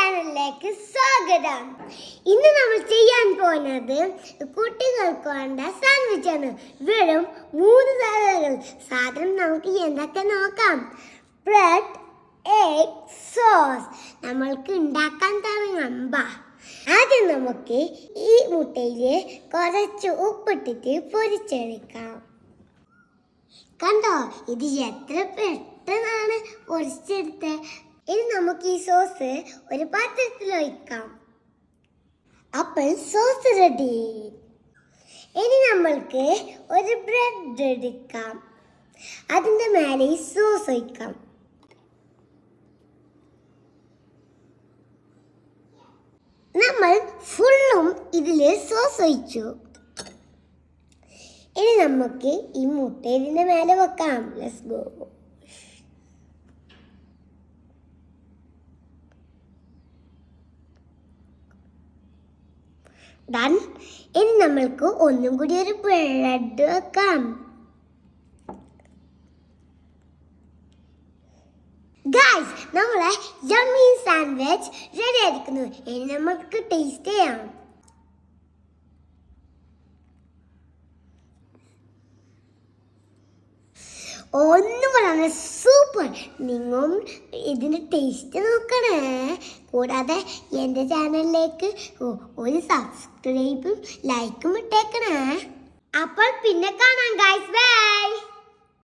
ചാനലിലേക്ക് സ്വാഗതം. ഇന്ന് നമ്മൾ ചെയ്യാൻ പോകുന്നത് കുട്ടികൾക്ക് വേണ്ട സാൻഡ്വിച്ച് ആണ്. വെറും 3 സാധനം നമുക്ക് എന്തൊക്കെ നോക്കാം. Bread, egg, sauce. നമ്മൾക്ക് ഉണ്ടാക്കാൻ തുടങ്ങാം. ആദ്യം നമുക്ക് ഈ മുട്ടയിൽ കുറച്ച് ഉപ്പിട്ടിട്ട് പൊരിച്ചെടുക്കാം. കണ്ടോ, ഇത് എത്ര പെട്ടെന്നാണ് പൊരിച്ചെടുത്തത്. ഇനി നമുക്ക് ഈ സോസ് ഒരു പാത്രത്തിൽ ഒഴിക്കാം. അപ്പോൾ സോസ് റെഡി. ഇനി നമ്മൾക്ക് ഒരു ബ്രെഡ് എടുക്കാം. അതിൻ്റെ മേലെ ഈ സോസ് ഒഴിക്കാം. നമ്മൾ ഫുള്ളും ഇതിൽ സോസ് ഒഴിച്ചു. ഇനി നമുക്ക് ഈ മുട്ട ഇതിൻ്റെ മേലെ വെക്കാം. Let's go. ഡൺ. ഇനി നമ്മൾക്ക് ഒന്നും കൂടി ഒരു ബ്രെഡ് വെക്കാം. ഗൈസ്, നമ്മളെ യമ്മി സാൻഡ്വിച്ച് റെഡി ആയിരിക്കുന്നു. ഇനി നമുക്ക് ടേസ്റ്റ് ചെയ്യാം. ഒന്നും പറയാൻ സൂപ്പർ. നിങ്ങളും ഇതിൻ്റെ ടേസ്റ്റ് നോക്കണേ. കൂടാതെ എൻ്റെ ചാനലിലേക്ക് ഒരു സബ്സ്ക്രൈബും ലൈക്കും ഇട്ടേക്കണേ. അപ്പോൾ പിന്നെ കാണാം ഗൈസ്. ബൈ.